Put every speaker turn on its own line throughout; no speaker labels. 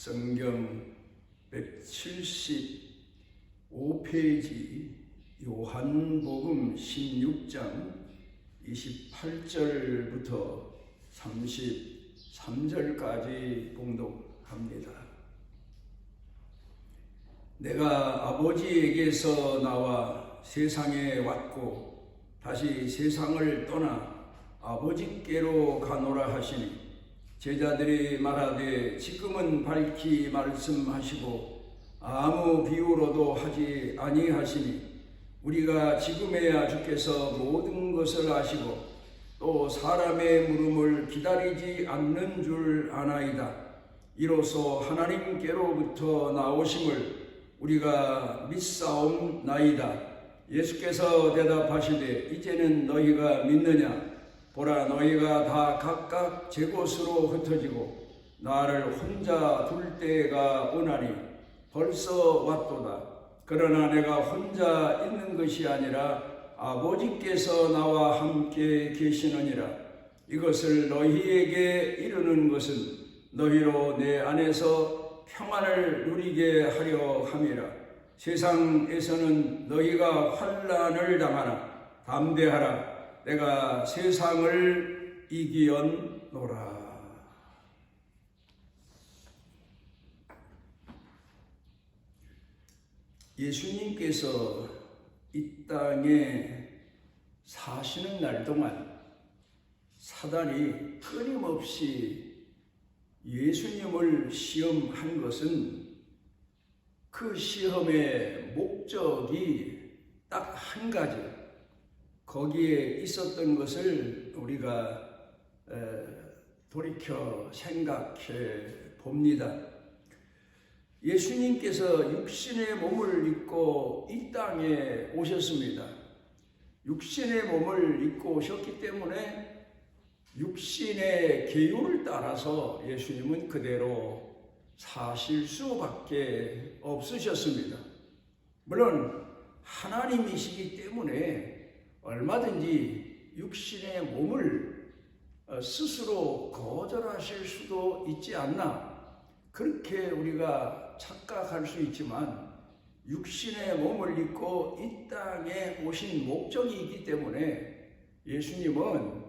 성경 175페이지 요한복음 16장 28절부터 33절까지 봉독합니다. 내가 아버지에게서 나와 세상에 왔고 다시 세상을 떠나 아버지께로 가노라 하시니 제자들이 말하되 지금은 밝히 말씀하시고 아무 비유로도 하지 아니하시니 우리가 지금에야 주께서 모든 것을 아시고 또 사람의 물음을 기다리지 않는 줄 아나이다. 이로써 하나님께로부터 나오심을 우리가 믿사옵나이다. 예수께서 대답하시되 이제는 너희가 믿느냐? 보라, 너희가 다 각각 제 곳으로 흩어지고 나를 혼자 둘 때가 오나니 벌써 왔도다. 그러나 내가 혼자 있는 것이 아니라 아버지께서 나와 함께 계시느니라. 이것을 너희에게 이르는 것은 너희로 내 안에서 평안을 누리게 하려 함이라. 세상에서는 너희가 환난을 당하나 담대하라. 내가 세상을 이기었노라. 예수님께서 이 땅에 사시는 날 동안 사단이 끊임없이 예수님을 시험한 것은 그 시험의 목적이 딱 한 가지, 거기에 있었던 것을 우리가 돌이켜 생각해 봅니다. 예수님께서 육신의 몸을 입고 이 땅에 오셨습니다. 육신의 몸을 입고 오셨기 때문에 육신의 계율을 따라서 예수님은 그대로 사실 수밖에 없으셨습니다. 물론 하나님이시기 때문에 얼마든지 육신의 몸을 스스로 거절하실 수도 있지 않나, 그렇게 우리가 착각할 수 있지만 육신의 몸을 입고 이 땅에 오신 목적이기 때문에 예수님은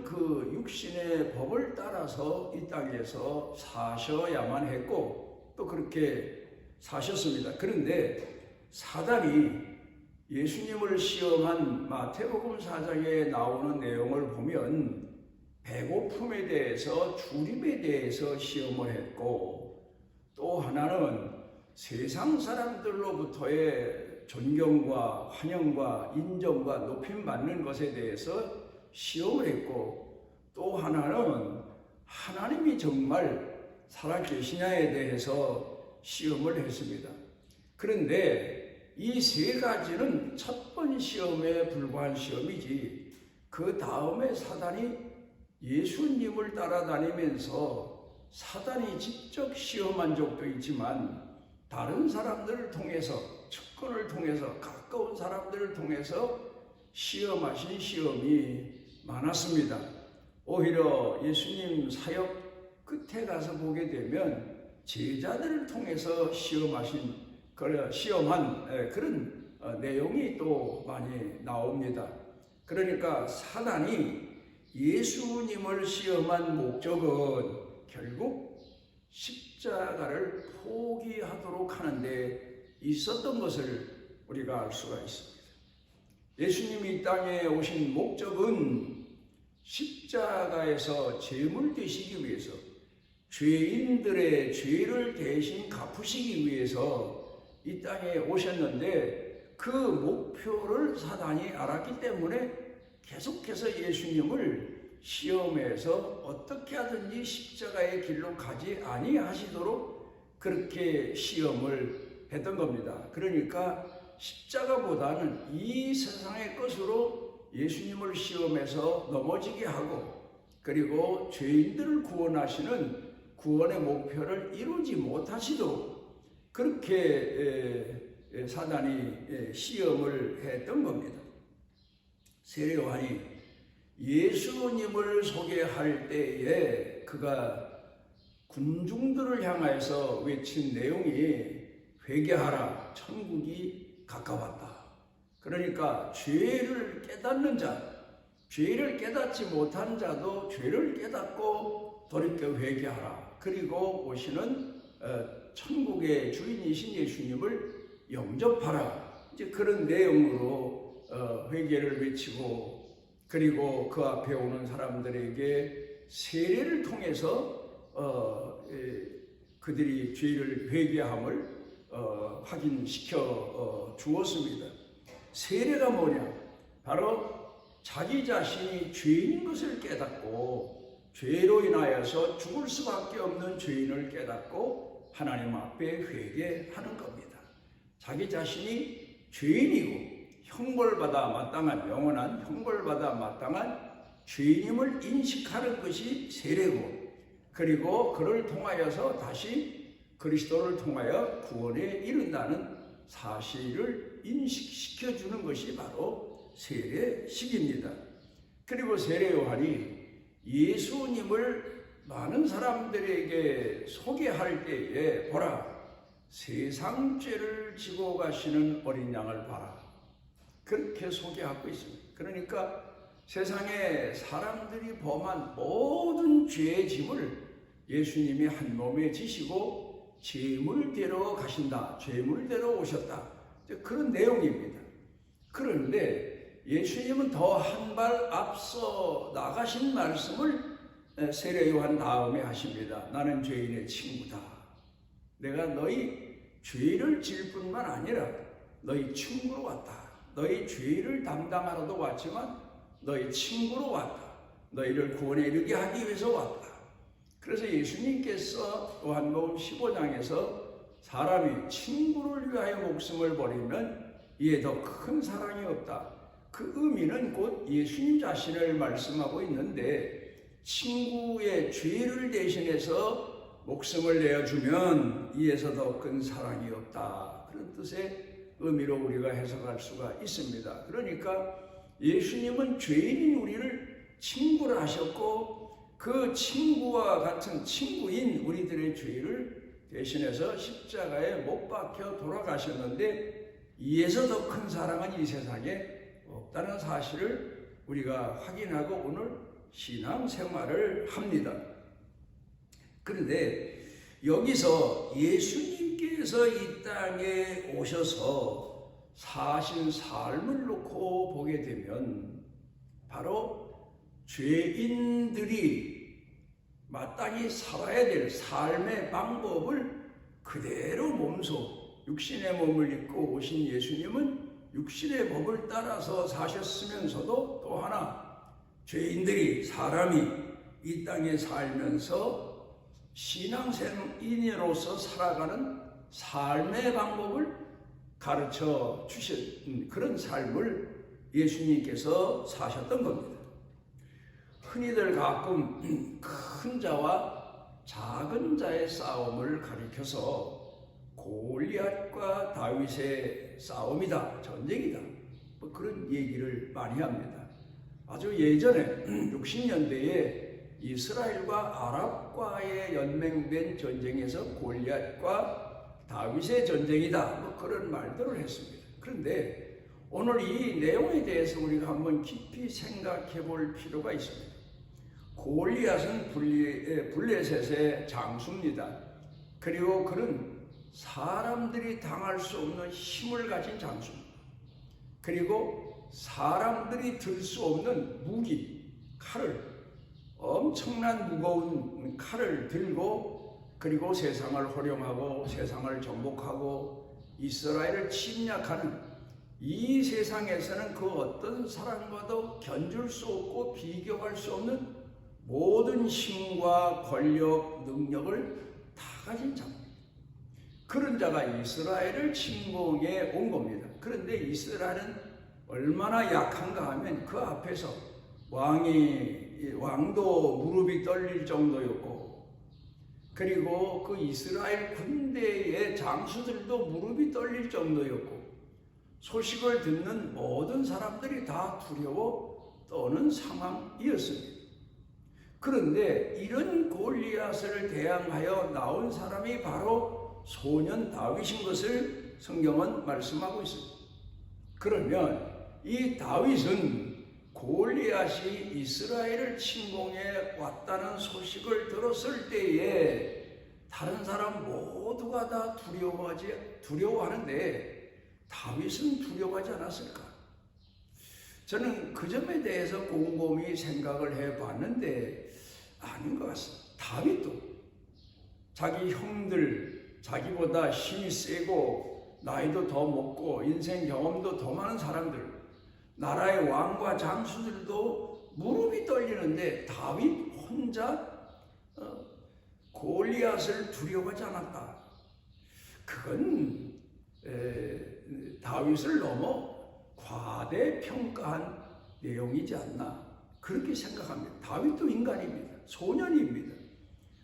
그 육신의 법을 따라서 이 땅에서 사셔야만 했고 또 그렇게 사셨습니다. 그런데 사단이 예수님을 시험한 마태복음 4장에 나오는 내용을 보면 배고픔에 대해서, 주림에 대해서 시험을 했고, 또 하나는 세상 사람들로부터의 존경과 환영과 인정과 높임 받는 것에 대해서 시험을 했고, 또 하나는 하나님이 정말 살아계시냐에 대해서 시험을 했습니다. 그런데 이 세 가지는 첫 번 시험에 불과한 시험이지, 그 다음에 사단이 예수님을 따라다니면서 사단이 직접 시험한 적도 있지만 다른 사람들을 통해서, 측근을 통해서, 가까운 사람들을 통해서 시험하신 시험이 많았습니다. 오히려 예수님 사역 끝에 가서 보게 되면 제자들을 통해서 시험한 그런 내용이 또 많이 나옵니다. 그러니까 사단이 예수님을 시험한 목적은 결국 십자가를 포기하도록 하는데 있었던 것을 우리가 알 수가 있습니다. 예수님이 이 땅에 오신 목적은 십자가에서 제물 되시기 위해서, 죄인들의 죄를 대신 갚으시기 위해서 이 땅에 오셨는데, 그 목표를 사단이 알았기 때문에 계속해서 예수님을 시험해서 어떻게 하든지 십자가의 길로 가지 아니하시도록 그렇게 시험을 했던 겁니다. 그러니까 십자가보다는 이 세상의 것으로 예수님을 시험해서 넘어지게 하고, 그리고 죄인들을 구원하시는 구원의 목표를 이루지 못하시도록 그렇게 사단이 시험을 했던 겁니다. 세례 요한이 예수님을 소개할 때에 그가 군중들을 향하여서 외친 내용이 회개하라, 천국이 가까웠다. 그러니까 죄를 깨닫는 자, 죄를 깨닫지 못한 자도 죄를 깨닫고 돌이켜 회개하라. 그리고 오시는 천국의 주인이신 예수님을 영접하라. 이제 그런 내용으로 회개를 외치고, 그리고 그 앞에 오는 사람들에게 세례를 통해서 그들이 죄를 회개함을 확인시켜 주었습니다. 세례가 뭐냐? 바로 자기 자신이 죄인인 것을 깨닫고 죄로 인하여서 죽을 수밖에 없는 죄인을 깨닫고 하나님 앞에 회개하는 겁니다. 자기 자신이 죄인이고 형벌받아 마땅한, 영원한 형벌받아 마땅한 죄인임을 인식하는 것이 세례고, 그리고 그를 통하여서 다시 그리스도를 통하여 구원에 이른다는 사실을 인식시켜 주는 것이 바로 세례식입니다. 그리고 세례 요한이 예수님을 많은 사람들에게 소개할 때에 보라, 세상 죄를 지고 가시는 어린 양을 봐라, 그렇게 소개하고 있습니다. 그러니까 세상에 사람들이 범한 모든 죄의 짐을 예수님이 한 몸에 지시고 제물대로 가신다, 제물대로 오셨다, 그런 내용입니다. 그런데 예수님은 더 한 발 앞서 나가신 말씀을 세례 요한 다음에 하십니다. 나는 죄인의 친구다. 내가 너희 죄를 질 뿐만 아니라 너희 친구로 왔다. 너희 죄를 담당하러도 왔지만 너희 친구로 왔다. 너희를 구원에 이르게 하기 위해서 왔다. 그래서 예수님께서 요한복음 15장에서 사람이 친구를 위하여 목숨을 버리면 이에 더 큰 사랑이 없다. 그 의미는 곧 예수님 자신을 말씀하고 있는데, 친구의 죄를 대신해서 목숨을 내어주면 이에서 더 큰 사랑이 없다. 그런 뜻의 의미로 우리가 해석할 수가 있습니다. 그러니까 예수님은 죄인인 우리를 친구를 하셨고, 그 친구와 같은 친구인 우리들의 죄를 대신해서 십자가에 못 박혀 돌아가셨는데, 이에서 더 큰 사랑은 이 세상에 없다는 사실을 우리가 확인하고 오늘 신앙생활을 합니다. 그런데 여기서 예수님께서 이 땅에 오셔서 사신 삶을 놓고 보게 되면 바로 죄인들이 마땅히 살아야 될 삶의 방법을 그대로 몸소 육신의 몸을 입고 오신 예수님은 육신의 법을 따라서 사셨으면서도 또 하나 죄인들이, 사람이 이 땅에 살면서 신앙생인으로서 살아가는 삶의 방법을 가르쳐 주신 그런 삶을 예수님께서 사셨던 겁니다. 흔히들 가끔 큰 자와 작은 자의 싸움을 가리켜서 골리앗과 다윗의 싸움이다, 전쟁이다, 그런 얘기를 많이 합니다. 아주 예전에 60년대에 이스라엘과 아랍과의 연맹된 전쟁에서 골리앗과 다윗의 전쟁이다, 그런 말들을 했습니다. 그런데 오늘 이 내용에 대해서 우리가 한번 깊이 생각해 볼 필요가 있습니다. 골리앗은 블레셋의 장수입니다. 그리고 그는 사람들이 당할 수 없는 힘을 가진 장수입니다. 그리고 사람들이 들 수 없는 무기, 칼을, 엄청난 무거운 칼을 들고, 그리고 세상을 호령하고 세상을 정복하고 이스라엘을 침략하는, 이 세상에서는 그 어떤 사람과도 견줄 수 없고 비교할 수 없는 모든 힘과 권력, 능력을 다 가진 자입니다. 그런 자가 이스라엘을 침공해 온 겁니다. 그런데 이스라엘은 얼마나 약한가 하면 그 앞에서 왕도 무릎이 떨릴 정도였고, 그리고 그 이스라엘 군대의 장수들도 무릎이 떨릴 정도였고, 소식을 듣는 모든 사람들이 다 두려워 떠는 상황이었습니다. 그런데 이런 골리앗을 대항하여 나온 사람이 바로 소년 다윗인 것을 성경은 말씀하고 있습니다. 그러면 이 다윗은 골리앗이 이스라엘을 침공해 왔다는 소식을 들었을 때에 다른 사람 모두가 다 두려워하는데 다윗은 두려워하지 않았을까? 저는 그 점에 대해서 곰곰이 생각을 해봤는데 아닌 것 같습니다. 다윗도 자기 형들, 자기보다 힘이 세고 나이도 더 먹고 인생 경험도 더 많은 사람들, 나라의 왕과 장수들도 무릎이 떨리는데 다윗 혼자 골리앗을 두려워하지 않았다. 그건 다윗을 너무 과대평가한 내용이지 않나 그렇게 생각합니다. 다윗도 인간입니다. 소년입니다.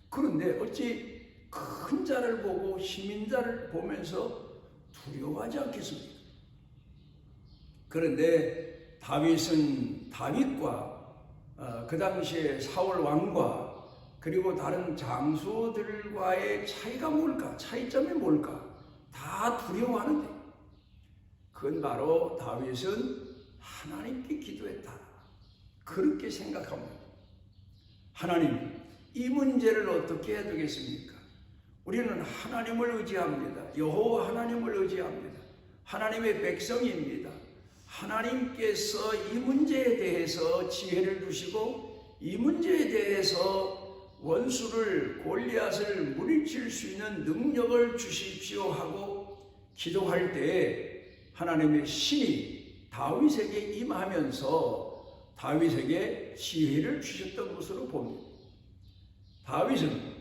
그런데 어찌 큰 자를 보고 힘인 자를 보면서 두려워하지 않겠습니까? 그런데 다윗과 그 당시에 사울 왕과 그리고 다른 장수들과의 차이가 뭘까? 차이점이 뭘까? 다 두려워하는데 그건 바로 다윗은 하나님께 기도했다. 그렇게 생각합니다. 하나님, 이 문제를 어떻게 해야 되겠습니까? 우리는 하나님을 의지합니다. 여호와 하나님을 의지합니다. 하나님의 백성입니다. 하나님께서 이 문제에 대해서 지혜를 주시고 이 문제에 대해서 원수를 골리앗을 물리칠 수 있는 능력을 주십시오 하고 기도할 때 하나님의 신이 다윗에게 임하면서 다윗에게 지혜를 주셨던 것으로 봅니다. 다윗은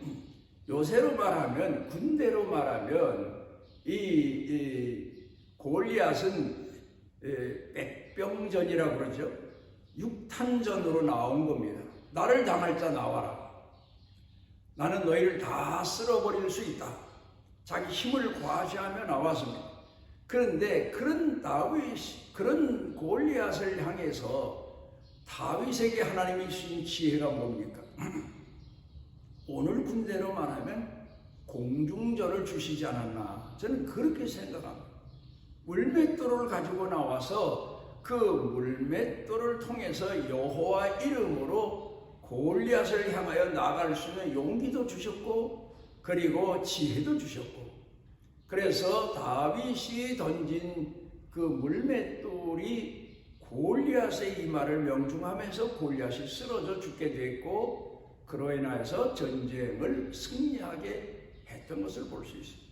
요새로 말하면 군대로 말하면 이 골리앗은 백병전이라고 그러죠. 육탄전으로 나온 겁니다. 나를 당할 자 나와라. 나는 너희를 다 쓸어버릴 수 있다. 자기 힘을 과시하며 나왔습니다. 그런데 그런 골리앗을 향해서 다윗에게 하나님이 주신 지혜가 뭡니까? 오늘 군대로 말하면 공중전을 주시지 않았나 저는 그렇게 생각합니다. 물맷돌을 가지고 나와서 그 물맷돌을 통해서 여호와 이름으로 골리앗을 향하여 나아갈 수 있는 용기도 주셨고 그리고 지혜도 주셨고 그래서 다윗이 던진 그 물맷돌이 골리앗의 이마를 명중하면서 골리앗이 쓰러져 죽게 됐고 그로 인하여서 전쟁을 승리하게 했던 것을 볼 수 있습니다.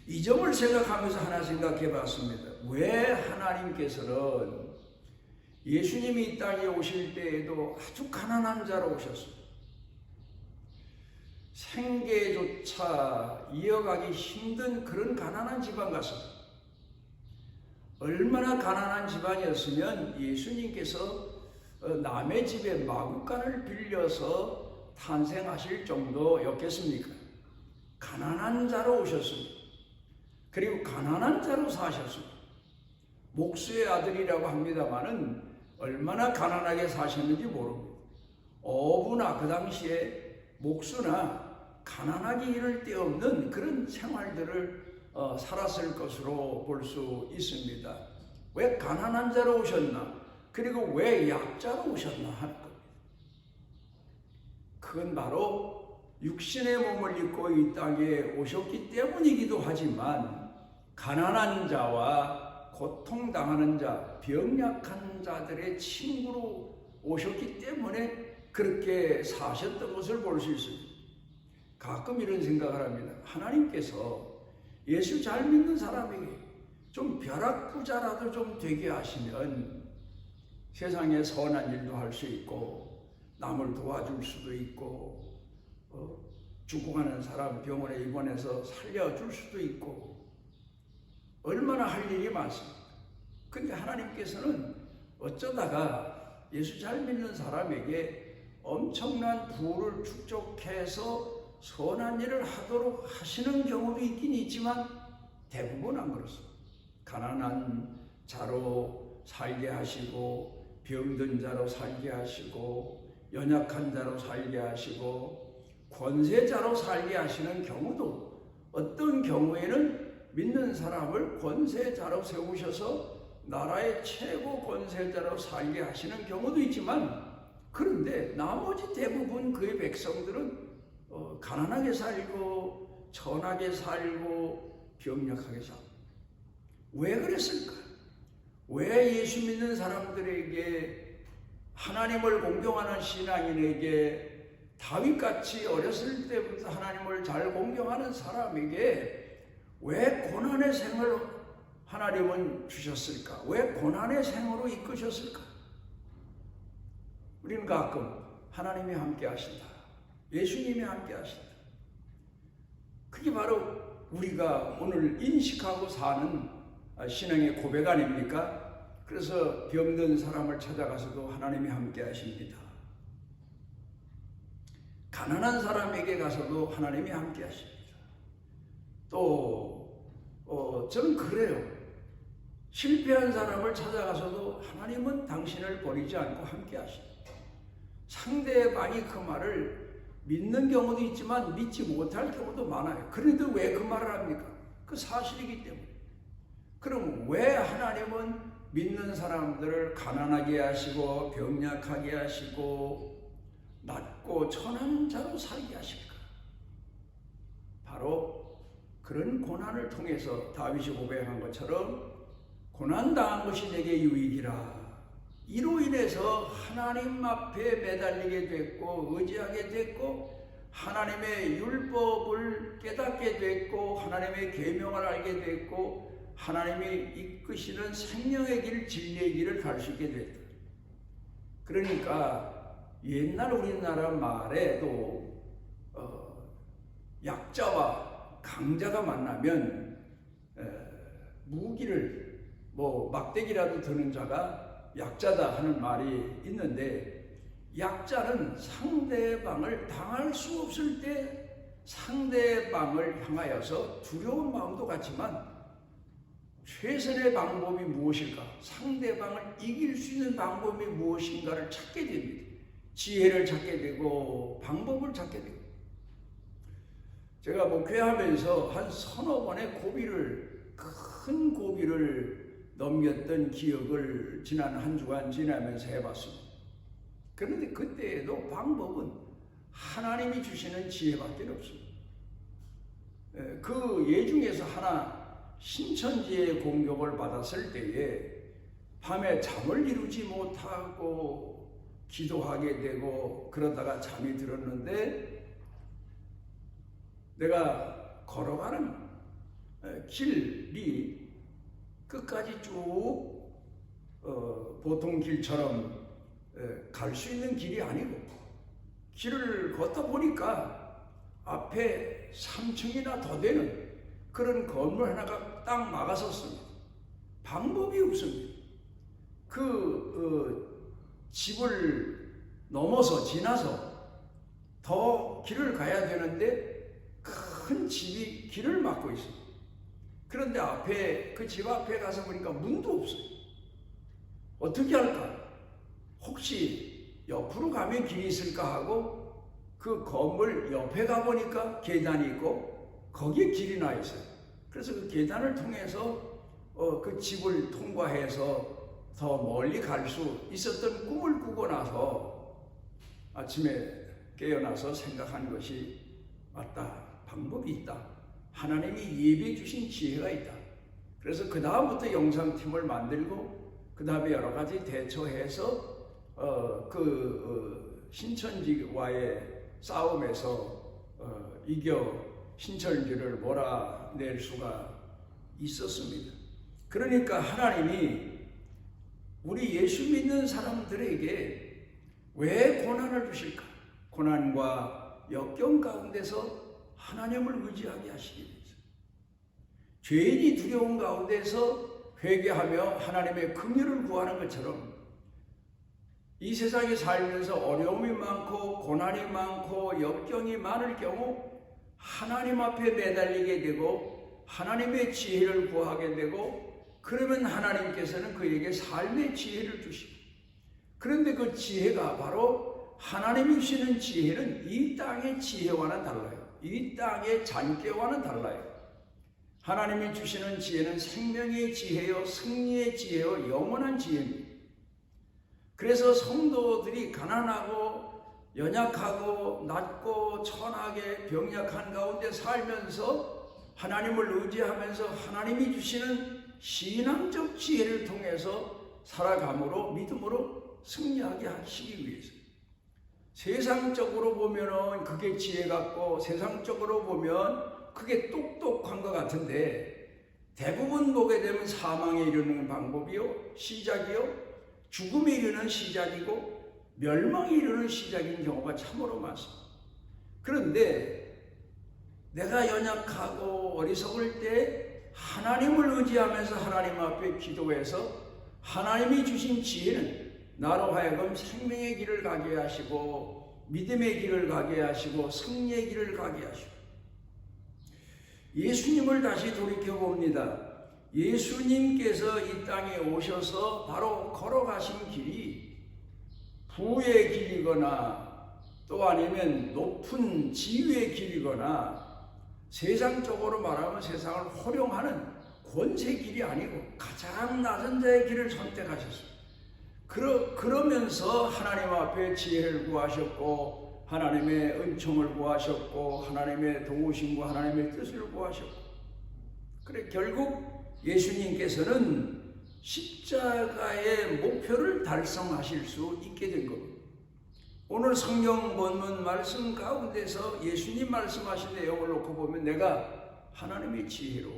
이 점을 생각하면서 하나 생각해 봤습니다. 왜 하나님께서는 예수님이 이 땅에 오실 때에도 아주 가난한 자로 오셨습니다. 생계조차 이어가기 힘든 그런 가난한 집안 같습니다. 얼마나 가난한 집안이었으면 예수님께서 남의 집에 마구간을 빌려서 탄생하실 정도였겠습니까? 가난한 자로 오셨습니다. 그리고 가난한 자로 사셨습니다. 목수의 아들이라고 합니다마는 얼마나 가난하게 사셨는지 모릅니다. 어부나 그 당시에 목수나 가난하기 이를 데 없는 그런 생활들을 살았을 것으로 볼 수 있습니다. 왜 가난한 자로 오셨나? 그리고 왜 약자로 오셨나 하는 겁니다. 그건 바로 육신의 몸을 입고 이 땅에 오셨기 때문이기도 하지만 가난한 자와 고통당하는 자, 병약한 자들의 친구로 오셨기 때문에 그렇게 사셨던 것을 볼 수 있습니다. 가끔 이런 생각을 합니다. 하나님께서 예수 잘 믿는 사람에게 좀 벼락부자라도 좀 되게 하시면 세상에 선한 일도 할 수 있고 남을 도와줄 수도 있고 죽어가는 사람 병원에 입원해서 살려줄 수도 있고 얼마나 할 일이 많습니다. 근데 하나님께서는 어쩌다가 예수 잘 믿는 사람에게 엄청난 부를 축적해서 선한 일을 하도록 하시는 경우도 있긴 있지만 대부분 안 그렇습니다. 가난한 자로 살게 하시고 병든 자로 살게 하시고 연약한 자로 살게 하시고 권세자로 살게 하시는 경우도, 어떤 경우에는 믿는 사람을 권세자로 세우셔서 나라의 최고 권세자로 살게 하시는 경우도 있지만, 그런데 나머지 대부분 그의 백성들은 가난하게 살고 천하게 살고 병력하게 살고. 왜 그랬을까? 왜 예수 믿는 사람들에게, 하나님을 공경하는 신앙인에게, 다윗같이 어렸을 때부터 하나님을 잘 공경하는 사람에게 왜 고난의 생을 하나님은 주셨을까? 왜 고난의 생으로 이끄셨을까? 우리는 가끔 하나님이 함께 하신다, 예수님이 함께 하신다, 그게 바로 우리가 오늘 인식하고 사는 신앙의 고백 아닙니까? 그래서 병든 사람을 찾아가서도 하나님이 함께 하십니다. 가난한 사람에게 가서도 하나님이 함께 하십니다. 또 저는 그래요. 실패한 사람을 찾아가서도 하나님은 당신을 버리지 않고 함께 하십니다. 상대방이 그 말을 믿는 경우도 있지만 믿지 못할 경우도 많아요. 그런데 왜 그 말을 합니까? 그 사실이기 때문에. 그럼 왜 하나님은 믿는 사람들을 가난하게 하시고 병약하게 하시고 낮고 천한 자로 살게 하실까? 바로 그런 고난을 통해서 다윗이 고백한 것처럼 고난당한 것이 내게 유익이라. 이로 인해서 하나님 앞에 매달리게 됐고 의지하게 됐고 하나님의 율법을 깨닫게 됐고 하나님의 계명을 알게 됐고 하나님이 이끄시는 생명의 길, 진리의 길을 갈 수 있게 됐다. 그러니까 옛날 우리나라 말에도 약자와 강자가 만나면 무기를 막대기라도 드는 자가 약자다 하는 말이 있는데, 약자는 상대방을 당할 수 없을 때 상대방을 향하여서 두려운 마음도 갖지만 최선의 방법이 무엇일까? 상대방을 이길 수 있는 방법이 무엇인가를 찾게 됩니다. 지혜를 찾게 되고 방법을 찾게 되고. 제가 목회하면서 한 서너 번의 큰 고비를 넘겼던 기억을 지난 한 주간 지나면서 해봤습니다. 그런데 그때에도 방법은 하나님이 주시는 지혜밖에 없습니다. 그 예 중에서 하나, 신천지의 공격을 받았을 때에 밤에 잠을 이루지 못하고 기도하게 되고 그러다가 잠이 들었는데, 내가 걸어가는 길이 끝까지 쭉 보통 길처럼 갈 수 있는 길이 아니고, 길을 걷다 보니까 앞에 3층이나 더 되는 그런 건물 하나가 딱 막아섰습니다. 방법이 없습니다. 집을 넘어서 지나서 더 길을 가야 되는데 큰 집이 길을 막고 있습니다. 그런데 그 집 앞에 가서 보니까 문도 없어요. 어떻게 할까? 혹시 옆으로 가면 길이 있을까 하고 그 건물 옆에 가보니까 계단이 있고 거기에 길이 나 있어요. 그래서 그 계단을 통해서 그 집을 통과해서 더 멀리 갈 수 있었던 꿈을 꾸고 나서 아침에 깨어나서 생각한 것이, 맞다, 방법이 있다. 하나님이 예비해 주신 지혜가 있다. 그래서 그 다음부터 영상팀을 만들고 그 다음에 여러 가지 대처해서 신천지와의 싸움에서 이겨 신천지를 몰아낼 수가 있었습니다. 그러니까 하나님이 우리 예수 믿는 사람들에게 왜 고난을 주실까? 고난과 역경 가운데서 하나님을 의지하게 하시기 위해서, 죄인이 두려운 가운데서 회개하며 하나님의 긍휼을 구하는 것처럼 이 세상에 살면서 어려움이 많고 고난이 많고 역경이 많을 경우 하나님 앞에 매달리게 되고 하나님의 지혜를 구하게 되고, 그러면 하나님께서는 그에게 삶의 지혜를 주시고, 그런데 그 지혜가 바로 하나님이 주시는 지혜는 이 땅의 지혜와는 달라요. 이 땅의 잔꾀와는 달라요. 하나님이 주시는 지혜는 생명의 지혜요, 승리의 지혜요, 영원한 지혜입니다. 그래서 성도들이 가난하고 연약하고 낮고 천하게 병약한 가운데 살면서 하나님을 의지하면서 하나님이 주시는 신앙적 지혜를 통해서 살아감으로 믿음으로 승리하게 하시기 위해서. 세상적으로 보면은 그게 지혜 같고 세상적으로 보면 그게 똑똑한 것 같은데 대부분 보게 되면 사망에 이르는 방법이요, 시작이요, 죽음에 이르는 시작이고 멸망에 이르는 시작인 경우가 참으로 많습니다. 그런데 내가 연약하고 어리석을 때 하나님을 의지하면서 하나님 앞에 기도해서 하나님이 주신 지혜는 나로 하여금 생명의 길을 가게 하시고 믿음의 길을 가게 하시고 승리의 길을 가게 하시고. 예수님을 다시 돌이켜봅니다. 예수님께서 이 땅에 오셔서 바로 걸어가신 길이 부의 길이거나 또 아니면 높은 지위의 길이거나 세상적으로 말하면 세상을 호령하는 권세 길이 아니고 가장 낮은 자의 길을 선택하셨습니다. 그러면서 하나님 앞에 지혜를 구하셨고 하나님의 은총을 구하셨고 하나님의 도우심과 하나님의 뜻을 구하셨고, 그래 결국 예수님께서는 십자가의 목표를 달성하실 수 있게 된 겁니다. 오늘 성경 본문 말씀 가운데서 예수님 말씀하신 내용을 놓고 보면 내가 하나님의 지혜로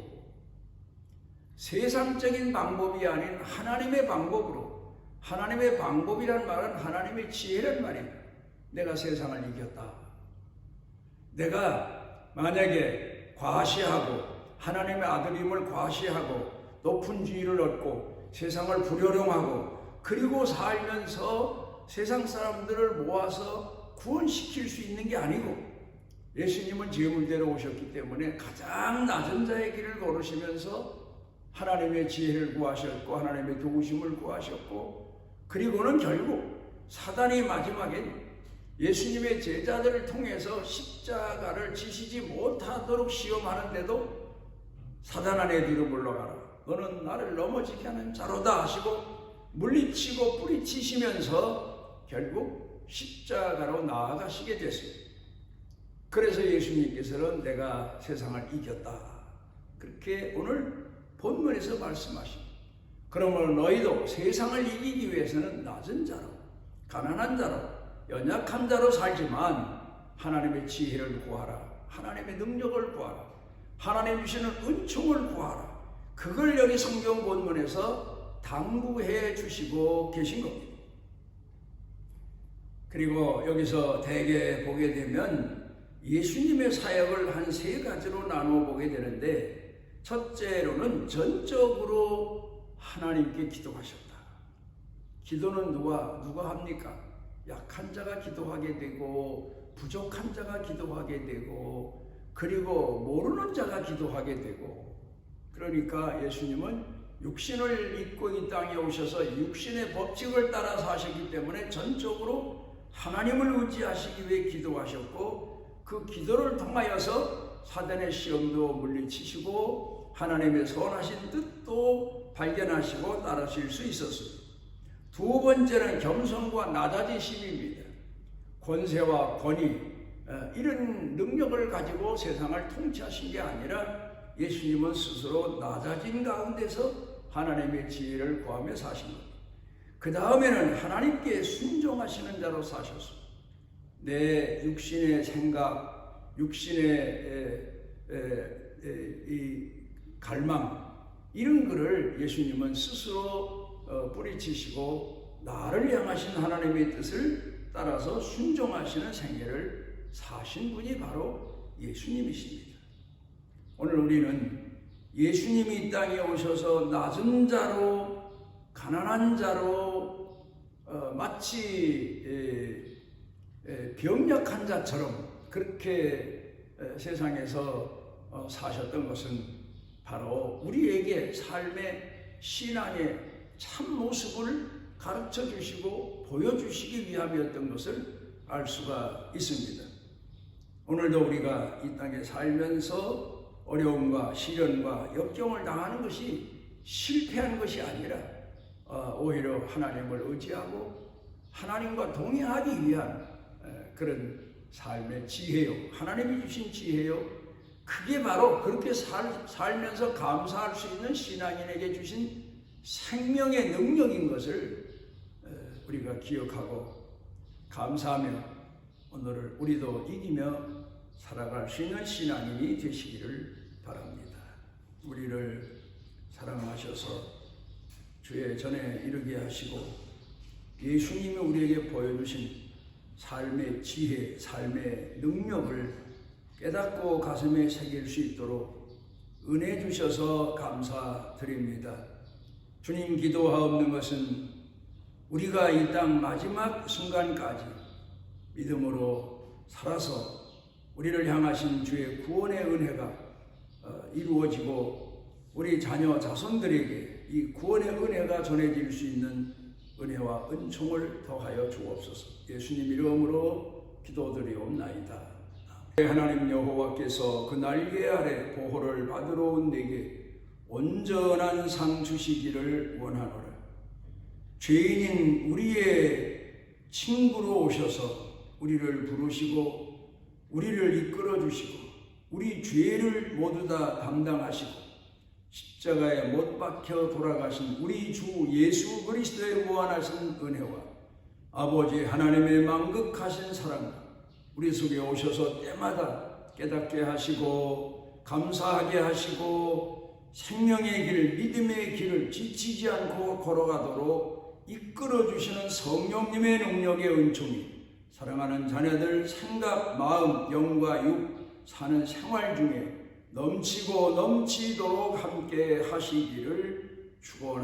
세상적인 방법이 아닌 하나님의 방법으로, 하나님의 방법이란 말은 하나님의 지혜란 말입니다. 내가 세상을 이겼다. 내가 만약에 과시하고 하나님의 아들임을 과시하고 높은 지위를 얻고 세상을 불효령하고 그리고 살면서 세상 사람들을 모아서 구원시킬 수 있는 게 아니고 예수님은 제물대로 오셨기 때문에 가장 낮은 자의 길을 걸으시면서 하나님의 지혜를 구하셨고 하나님의 도우심을 구하셨고, 그리고는 결국 사단이 마지막엔 예수님의 제자들을 통해서 십자가를 지시지 못하도록 시험하는데도 사단아 내 뒤로 물러가라, 너는 나를 넘어지게 하는 자로다 하시고 물리치고 뿌리치시면서 결국 십자가로 나아가시게 됐습니다. 그래서 예수님께서는 내가 세상을 이겼다, 그렇게 오늘 본문에서 말씀하십니다. 그러므로 너희도 세상을 이기기 위해서는 낮은 자로, 가난한 자로, 연약한 자로 살지만 하나님의 지혜를 구하라, 하나님의 능력을 구하라, 하나님 주시는 은총을 구하라. 그걸 여기 성경 본문에서 당부해 주시고 계신 겁니다. 그리고 여기서 대개 보게 되면 예수님의 사역을 한 세 가지로 나누어 보게 되는데, 첫째로는 전적으로 하나님께 기도하셨다. 기도는 누가 합니까? 약한 자가 기도하게 되고 부족한 자가 기도하게 되고 그리고 모르는 자가 기도하게 되고, 그러니까 예수님은 육신을 입고 이 땅에 오셔서 육신의 법칙을 따라 사셨기 때문에 전적으로 하나님을 의지하시기 위해 기도하셨고, 그 기도를 통하여서 사단의 시험도 물리치시고 하나님의 선하신 뜻도 발견하시고 따르실 수 있었습니다. 두 번째는 겸손과 낮아지심입니다. 권세와 권위 이런 능력을 가지고 세상을 통치하신 게 아니라 예수님은 스스로 낮아진 가운데서 하나님의 지혜를 구하며 사신 겁니다. 그 다음에는 하나님께 순종하시는 자로 사셨습니다. 내 육신의 생각, 육신의 이 갈망 이런 것을 예수님은 스스로 뿌리치시고 나를 향하신 하나님의 뜻을 따라서 순종하시는 생애를 사신 분이 바로 예수님이십니다. 오늘 우리는 예수님이 이 땅에 오셔서 낮은 자로, 가난한 자로, 마치 병약한 자처럼 그렇게 세상에서 사셨던 것은 바로 우리에게 삶의 신앙의 참 모습을 가르쳐 주시고 보여주시기 위함이었던 것을 알 수가 있습니다. 오늘도 우리가 이 땅에 살면서 어려움과 시련과 역경을 당하는 것이 실패한 것이 아니라 오히려 하나님을 의지하고 하나님과 동행하기 위한 그런 삶의 지혜요. 하나님이 주신 지혜요. 그게 바로 그렇게 살면서 감사할 수 있는 신앙인에게 주신 생명의 능력인 것을 우리가 기억하고 감사하며 오늘을 우리도 이기며 살아갈 수 있는 신앙인이 되시기를 바랍니다. 우리를 사랑하셔서 주의 전에 이르게 하시고 예수님이 우리에게 보여주신 삶의 지혜, 삶의 능력을 깨닫고 가슴에 새길 수 있도록 은혜 주셔서 감사드립니다. 주님, 기도하옵는 것은 우리가 이 땅 마지막 순간까지 믿음으로 살아서 우리를 향하신 주의 구원의 은혜가 이루어지고 우리 자녀 자손들에게 이 구원의 은혜가 전해질 수 있는 은혜와 은총을 더하여 주옵소서. 예수님 이름으로 기도드리옵나이다. 하나님 여호와께서 그 날개 아래 보호를 받으러 온 내게 온전한 상 주시기를 원하노라. 죄인인 우리의 친구로 오셔서 우리를 부르시고 우리를 이끌어 주시고 우리 죄를 모두 다 담당하시고 십자가에 못 박혀 돌아가신 우리 주 예수 그리스도의 무한하신 은혜와 아버지 하나님의 만극하신 사랑과 우리 속에 오셔서 때마다 깨닫게 하시고 감사하게 하시고 생명의 길, 믿음의 길을 지치지 않고 걸어가도록 이끌어 주시는 성령님의 능력의 은총이 사랑하는 자녀들 생각, 마음, 영과 육 사는 생활 중에 넘치고 넘치도록 함께 하시기를 축원합니다.